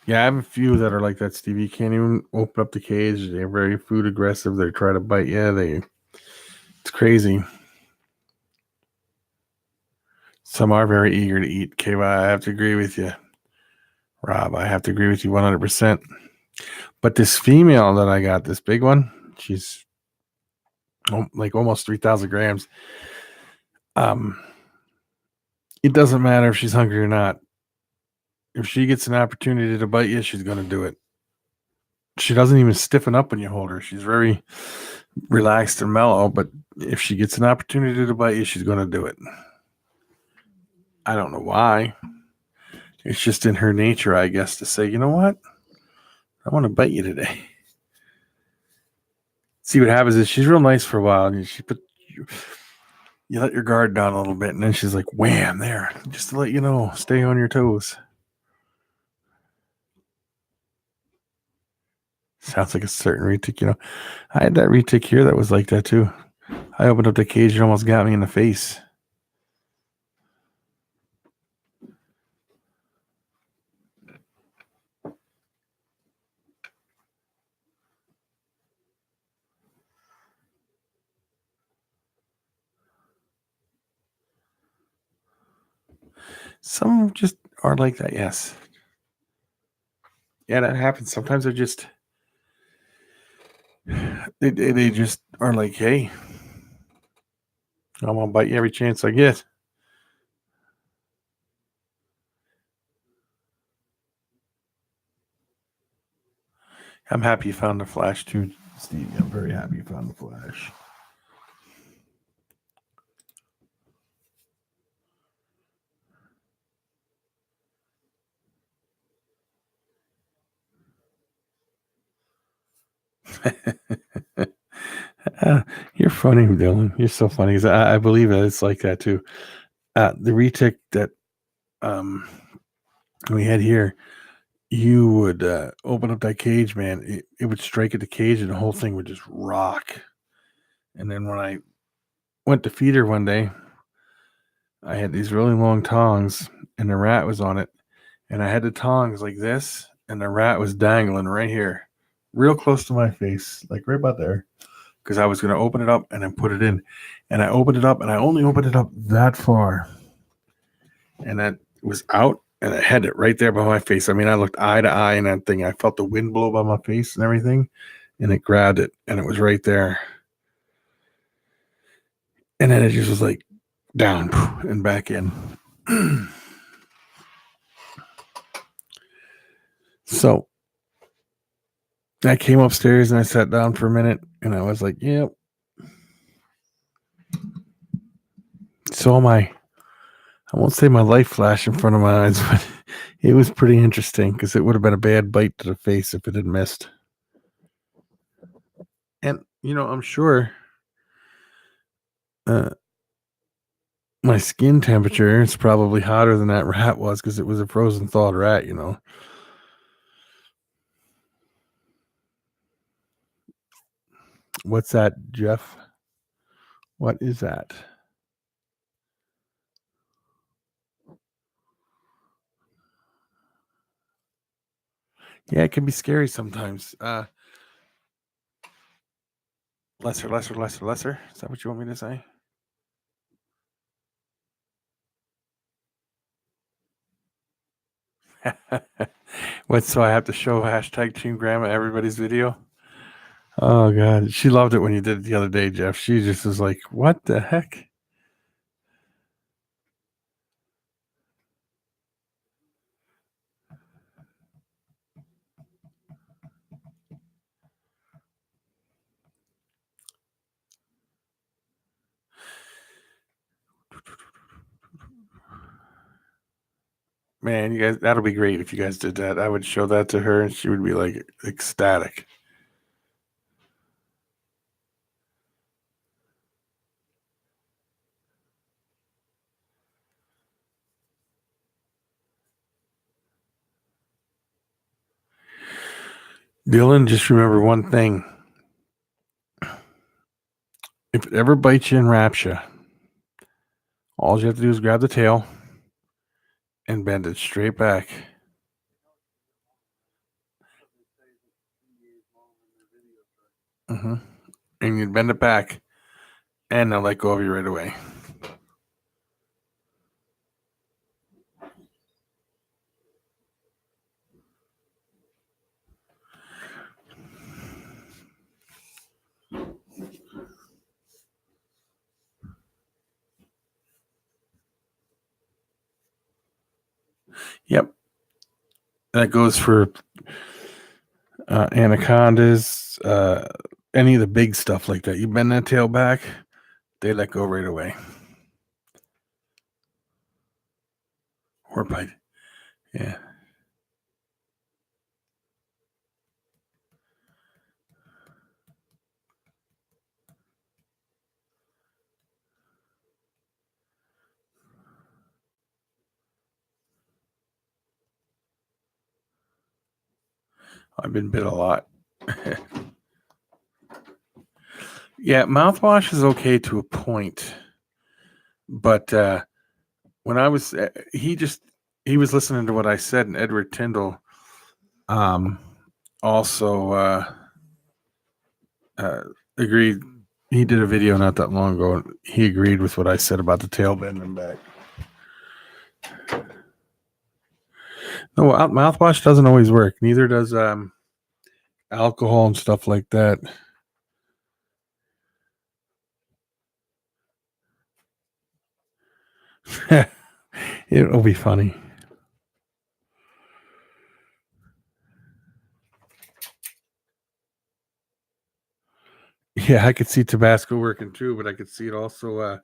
Yeah, I have a few that are like that, Steve. You can't even open up the cage. They're very food aggressive. They try to bite you. It's crazy. Some are very eager to eat. KY, I have to agree with you. Rob, I have to agree with you 100%. But this female that I got, this big one, she's like almost 3,000 grams. Um, it doesn't matter if she's hungry or not. If she gets an opportunity to bite you, she's going to do it. She doesn't even stiffen up when you hold her. She's very relaxed and mellow, but if she gets an opportunity to bite you, she's going to do it. I don't know why. It's just in her nature, I guess, to say, you know what? I want to bite you today. See what happens is she's real nice for a while, and you let your guard down a little bit, and then she's like, wham, there. Just to let you know, stay on your toes. Sounds like a certain retic. You know, I had that retic here that was like that too. I opened up the cage and almost got me in the face. Some just are like that, yes. Yeah, that happens. Sometimes they're just they just are like, hey, I'm gonna bite you every chance I get. I'm happy you found the flash too, Steve. I'm very happy you found the flash. You're funny, Dylan. You're so funny. 'Cause I believe that it's like that too. The retic that um, we had here, you would open up that cage, man. It would strike at the cage, and the whole thing would just rock. And then when I went to feed her one day, I had these really long tongs, and the rat was on it. And I had the tongs like this, and the rat was dangling right here, real close to my face, like right about there. Because I was going to open it up and then put it in. And I opened it up, and I only opened it up that far. And that was out, and I had it right there by my face. I mean, I looked eye to eye in that thing. I felt the wind blow by my face and everything, and it grabbed it, and it was right there. And then it just was like down and back in. So I came upstairs and I sat down for a minute, and I was like, yep. So I won't say my life flashed in front of my eyes, but it was pretty interesting because it would have been a bad bite to the face if it had missed. And, you know, I'm sure my skin temperature is probably hotter than that rat was because it was a frozen thawed rat, you know. What's that, Jeff? What is that? Yeah, it can be scary sometimes. Lesser, lesser, lesser, lesser. Is that what you want me to say? What? So I have to show hashtag Team Grandma everybody's video? Oh God, she loved it when you did it the other day, Jeff. She just was like, "What the heck?" Man, you guys, that'll be great if you guys did that. I would show that to her, and she would be like ecstatic. Dylan, just remember one thing: if it ever bites you and wraps you, all you have to do is grab the tail and bend it straight back. Mm-hmm. And you bend it back, and they'll let go of you right away. Yep. That goes for anacondas, any of the big stuff like that. You bend that tail back, they let go right away. Or bite. Yeah. I've been bit a lot. Yeah, mouthwash is okay to a point, but when I was he was listening to what I said, and Edward Tyndall also agreed. He did a video not that long ago, and he agreed with what I said about the tail bending back. No, mouthwash doesn't always work. Neither does alcohol and stuff like that. It'll be funny. Yeah, I could see Tabasco working too, but I could see it also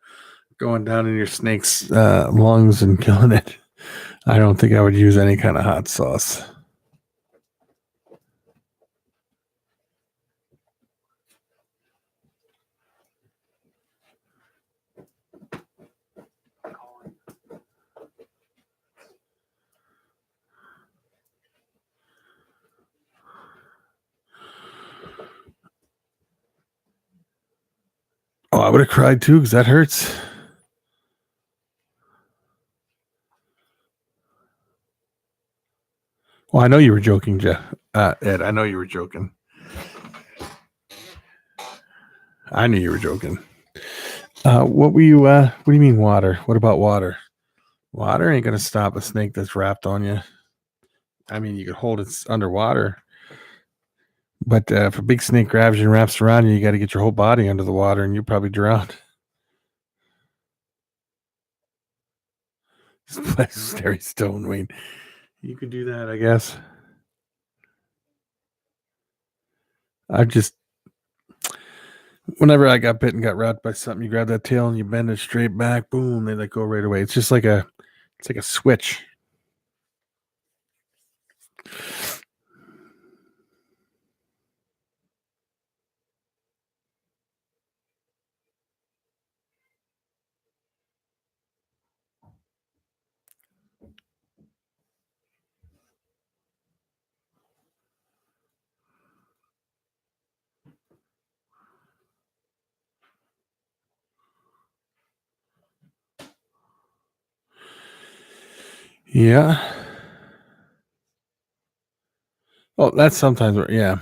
going down in your snake's lungs and killing it. I don't think I would use any kind of hot sauce. Oh, I would have cried too because that hurts. Well, I know you were joking, Jeff. Ed, I know you were joking. I knew you were joking. What were you? What do you mean water? What about water? Water ain't gonna stop a snake that's wrapped on you. I mean, you could hold it underwater, but if a big snake grabs you and wraps around you, you got to get your whole body under the water, and you probably drown. This place is very stone, Wayne. You could do that, I guess. I just, whenever I got bit and got wrapped by something, you grab that tail and you bend it straight back. Boom, they let go right away. It's just like a switch. Yeah. Well, that's sometimes, yeah.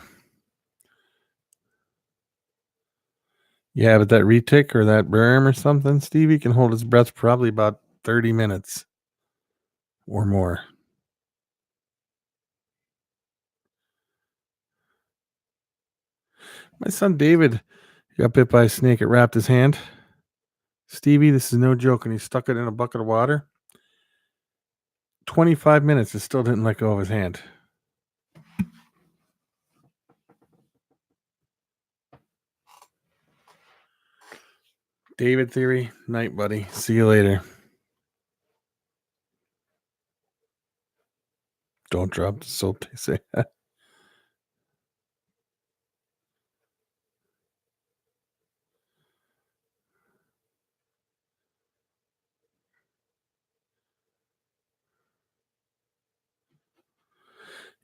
Yeah, but that retic or that berm or something, Stevie can hold his breath probably about 30 minutes or more. My son David got bit by a snake. It wrapped his hand. Stevie, this is no joke. And he stuck it in a bucket of water. 25 minutes. It still didn't let go of his hand. David Theory, night, buddy. See you later. Don't drop the soap, they say.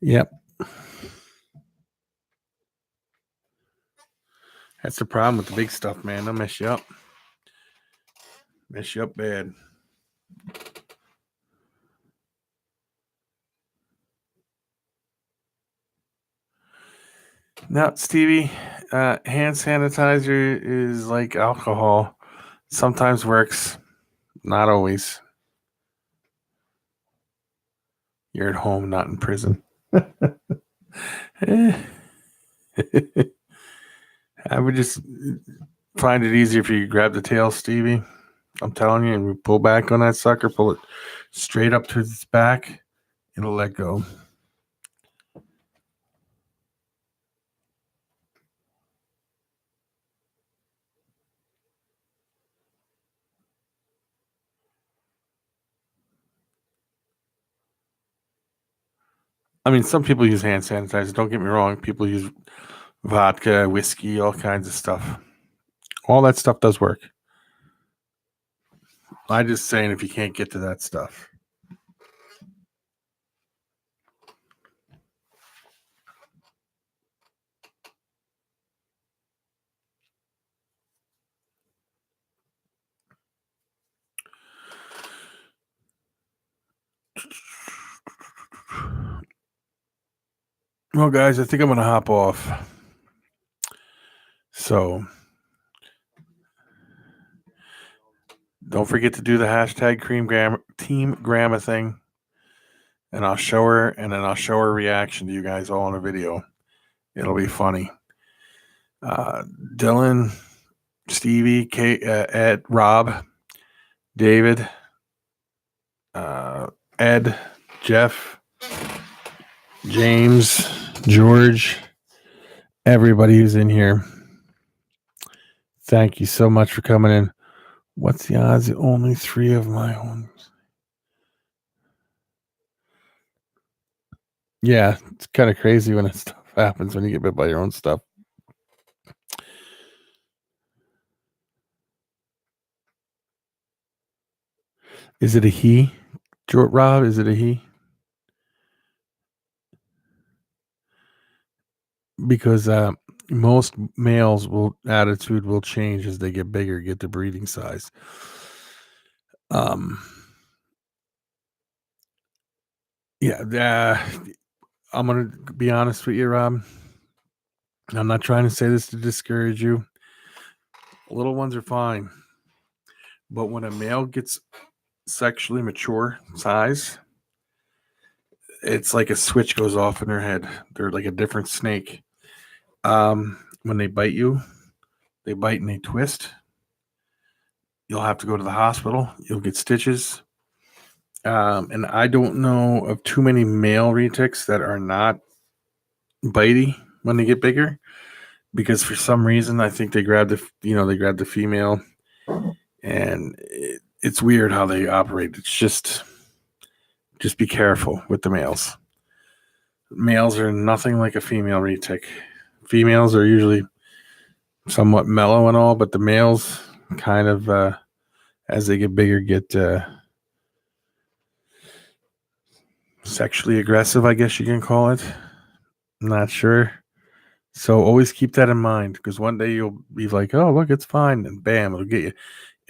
Yep. That's the problem with the big stuff, man. They'll mess you up. Mess you up bad. Now, Stevie, hand sanitizer is like alcohol. Sometimes works, not always. You're at home, not in prison. I would just find it easier if you grab the tail, Stevie. I'm telling you, and we pull back on that sucker, pull it straight up to its back, it'll let go. I mean, some people use hand sanitizer. Don't get me wrong. People use vodka, whiskey, all kinds of stuff. All that stuff does work. I'm just saying if you can't get to that stuff. Well, guys, I think I'm going to hop off. So don't forget to do the hashtag Team Grandma thing. And I'll show her, and then I'll show her reaction to you guys all in a video. It'll be funny. Dylan, Stevie, Ed, Rob, David, Ed, Jeff, James, George, everybody who's in here. Thank you so much for coming in. What's the odds? Only 3 of my own. Yeah, it's kind of crazy when that stuff happens when you get bit by your own stuff. Is it a he? Rob, is it a he? Because most males attitude will change as they get bigger, get the breeding size. Yeah, I'm gonna be honest with you, Rob. I'm not trying to say this to discourage you. Little ones are fine, but when a male gets sexually mature size, it's like a switch goes off in their head. They're like a different snake. When they bite you, they bite and they twist. You'll have to go to the hospital. You'll get stitches. And I don't know of too many male retics that are not bitey when they get bigger, because for some reason I think they grab the female, and it's weird how they operate. It's just be careful with the males. Males are nothing like a female retic. Females are usually somewhat mellow and all, but the males kind of, as they get bigger, get sexually aggressive, I guess you can call it. I'm not sure. So always keep that in mind, because one day you'll be like, oh, look, it's fine. And bam, it'll get you.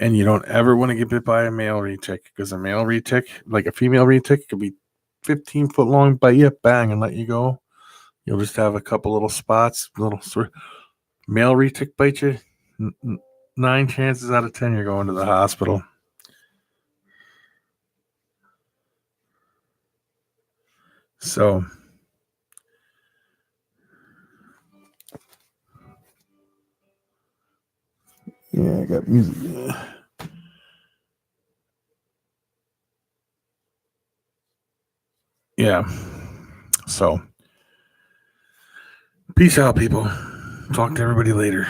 And you don't ever want to get bit by a male retic, because a male retic, like a female retic, could be 15 foot long, bite you, bang, and let you go. You'll just have a couple little spots, little sort of male retic bite you. 9 chances out of 10 you're going to the hospital. So Yeah, I got music. Yeah. Yeah. So, peace out, people. Talk to everybody later.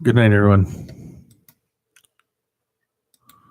Good night, everyone.